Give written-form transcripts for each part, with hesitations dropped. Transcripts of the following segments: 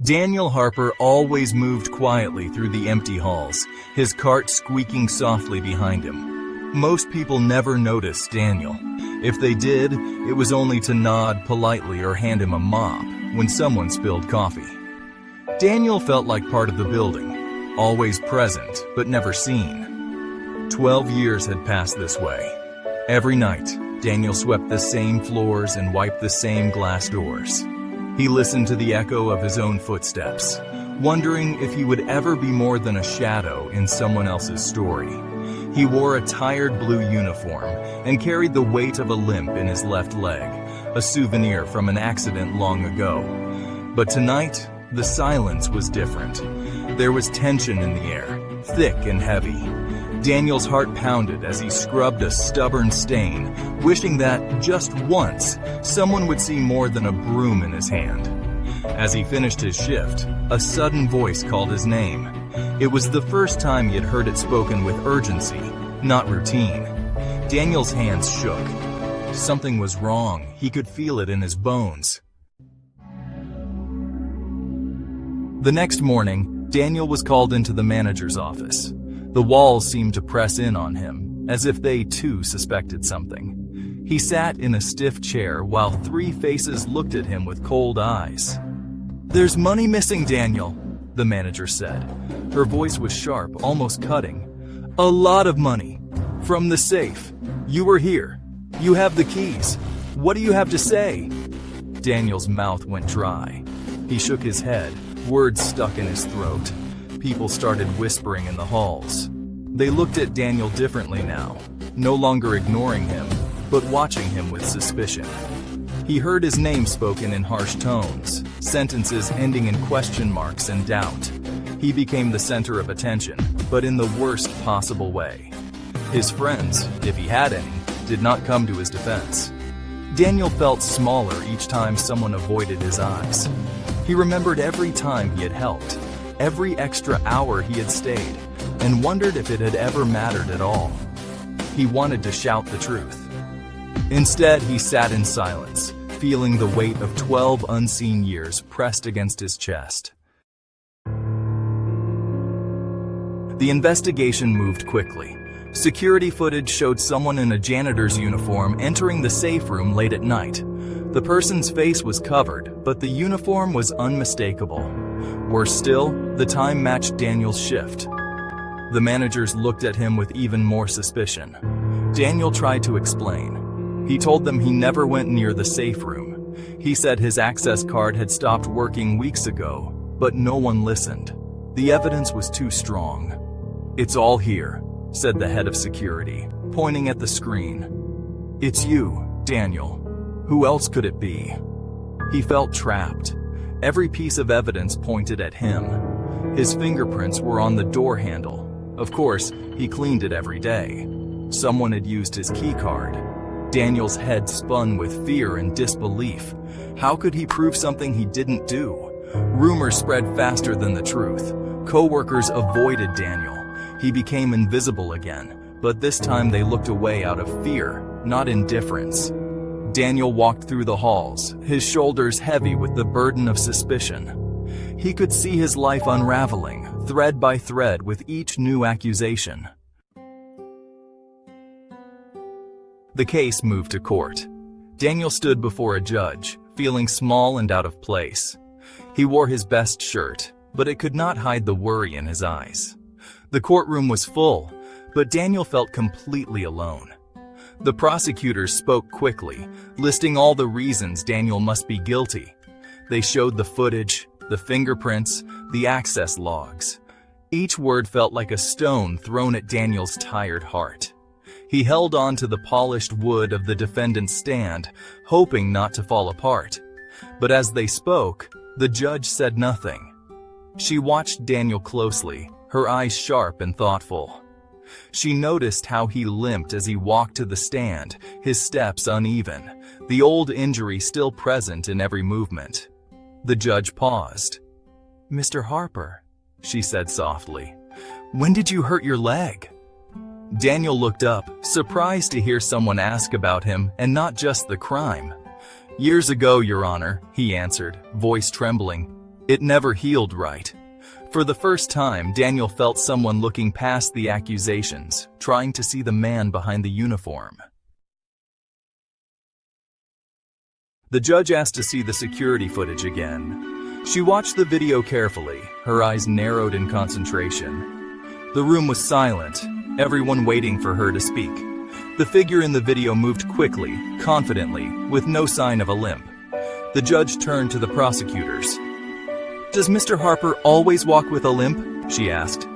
Daniel Harper always moved quietly through the empty halls, his cart squeaking softly behind him. Most people never noticed Daniel. If they did, it was only to nod politely or hand him a mop when someone spilled coffee. Daniel felt like part of the building, always present but never seen. 12 years had passed this way. Every night, Daniel swept the same floors and wiped the same glass doors. He listened to the echo of his own footsteps, wondering if he would ever be more than a shadow in someone else's story. He wore a tired blue uniform and carried the weight of a limp in his left leg, a souvenir from an accident long ago. But tonight, the silence was different. There was tension in the air, thick and heavy. Daniel's heart pounded as he scrubbed a stubborn stain, wishing that, just once, someone would see more than a broom in his hand. As he finished his shift, a sudden voice called his name. It was the first time he had heard it spoken with urgency, not routine. Daniel's hands shook. Something was wrong. He could feel it in his bones. The next morning, Daniel was called into the manager's office. The walls seemed to press in on him, as if they too suspected something. He sat in a stiff chair while three faces looked at him with cold eyes. "There's money missing, Daniel," the manager said. Her voice was sharp, almost cutting. "A lot of money. From the safe. You were here. You have the keys. What do you have to say?" Daniel's mouth went dry. He shook his head, words stuck in his throat. People started whispering in the halls. They looked at Daniel differently now, no longer ignoring him, but watching him with suspicion. He heard his name spoken in harsh tones, sentences ending in question marks and doubt. He became the center of attention, but in the worst possible way. His friends, if he had any, did not come to his defense. Daniel felt smaller each time someone avoided his eyes. He remembered every time he had helped, every extra hour he had stayed, and wondered if it had ever mattered at all. He wanted to shout the truth. Instead, he sat in silence, feeling the weight of 12 unseen years pressed against his chest. The investigation moved quickly. Security footage showed someone in a janitor's uniform entering the safe room late at night. The person's face was covered, but the uniform was unmistakable. Worse still, the time matched Daniel's shift. The managers looked at him with even more suspicion. Daniel tried to explain. He told them he never went near the safe room. He said his access card had stopped working weeks ago, but no one listened. The evidence was too strong. "It's all here," said the head of security, pointing at the screen. "It's you, Daniel. Who else could it be?" He felt trapped. Every piece of evidence pointed at him. His fingerprints were on the door handle. Of course, he cleaned it every day. Someone had used his key card. Daniel's head spun with fear and disbelief. How could he prove something he didn't do? Rumors spread faster than the truth. Co-workers avoided Daniel. He became invisible again, but this time they looked away out of fear, not indifference. Daniel walked through the halls, his shoulders heavy with the burden of suspicion. He could see his life unraveling, thread by thread with each new accusation. The case moved to court. Daniel stood before a judge, feeling small and out of place. He wore his best shirt, but it could not hide the worry in his eyes. The courtroom was full, but Daniel felt completely alone. The prosecutors spoke quickly, listing all the reasons Daniel must be guilty. They showed the footage, the fingerprints, the access logs. Each word felt like a stone thrown at Daniel's tired heart. He held on to the polished wood of the defendant's stand, hoping not to fall apart. But as they spoke, the judge said nothing. She watched Daniel closely, her eyes sharp and thoughtful. She noticed how he limped as he walked to the stand, his steps uneven, the old injury still present in every movement. The judge paused. "Mr. Harper," she said softly, "when did you hurt your leg?" Daniel looked up, surprised to hear someone ask about him and not just the crime. "Years ago, Your Honor," he answered, voice trembling. It never healed right. For the first time, Daniel felt someone looking past the accusations, trying to see the man behind the uniform. The judge asked to see the security footage again. She watched the video carefully, her eyes narrowed in concentration. The room was silent, everyone waiting for her to speak. The figure in the video moved quickly, confidently, with no sign of a limp. The judge turned to the prosecutors. "Does Mr. Harper always walk with a limp?" she asked.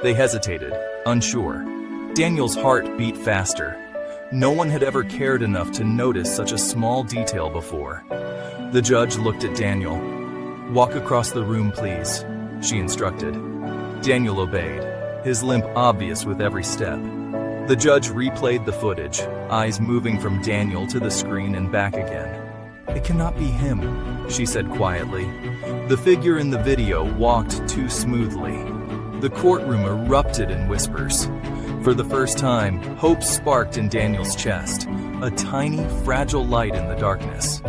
They hesitated, unsure. Daniel's heart beat faster. No one had ever cared enough to notice such a small detail before. The judge looked at Daniel. "Walk across the room, please," she instructed. Daniel obeyed, his limp obvious with every step. The judge replayed the footage, eyes moving from Daniel to the screen and back again. "It cannot be him," she said quietly. The figure in the video walked too smoothly. The courtroom erupted in whispers. For the first time, hope sparked in Daniel's chest, a tiny, fragile light in the darkness.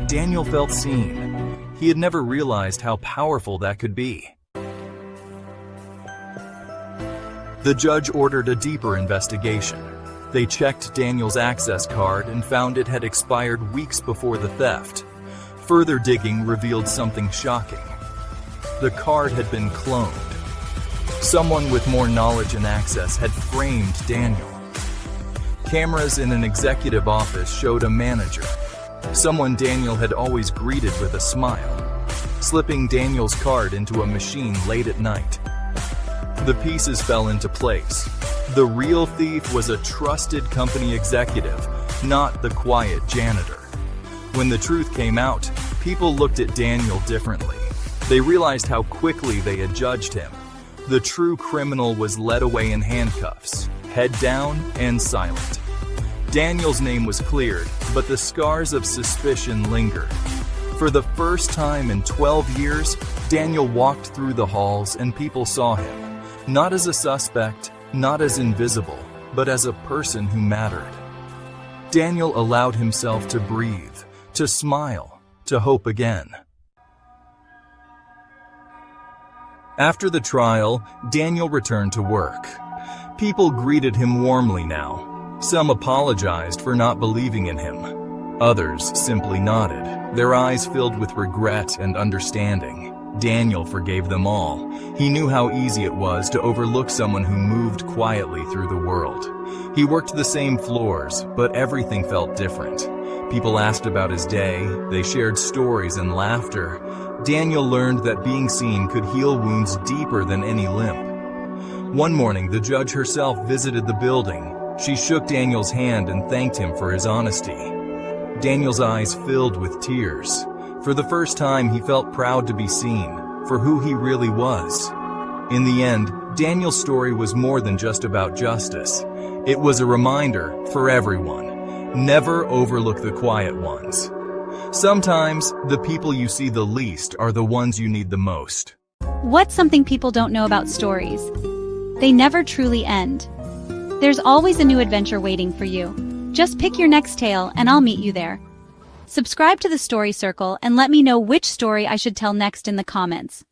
Daniel felt seen. He had never realized how powerful that could be. The judge ordered a deeper investigation. They checked Daniel's access card and found it had expired weeks before the theft. Further digging revealed something shocking. The card had been cloned. Someone with more knowledge and access had framed Daniel. Cameras in an executive office showed a manager, someone Daniel had always greeted with a smile, slipping Daniel's card into a machine late at night. The pieces fell into place. The real thief was a trusted company executive, not the quiet janitor. When the truth came out, people looked at Daniel differently. They realized how quickly they had judged him. The true criminal was led away in handcuffs, head down and silent. Daniel's name was cleared, but the scars of suspicion lingered. For the first time in 12 years, Daniel walked through the halls and people saw him, not as a suspect, not as invisible, but as a person who mattered. Daniel allowed himself to breathe, to smile, to hope again. After the trial, Daniel returned to work. People greeted him warmly now. Some apologized for not believing in him. Others simply nodded, their eyes filled with regret and understanding. Daniel forgave them all. He knew how easy it was to overlook someone who moved quietly through the world. He worked the same floors, but everything felt different. People asked about his day, they shared stories and laughter. Daniel learned that being seen could heal wounds deeper than any limp. One morning, the judge herself visited the building. She shook Daniel's hand and thanked him for his honesty. Daniel's eyes filled with tears. For the first time, he felt proud to be seen, for who he really was. In the end, Daniel's story was more than just about justice. It was a reminder for everyone. Never overlook the quiet ones. Sometimes, the people you see the least are the ones you need the most. What's something people don't know about stories? They never truly end. There's always a new adventure waiting for you. Just pick your next tale and I'll meet you there. Subscribe to the Story Circle and let me know which story I should tell next in the comments.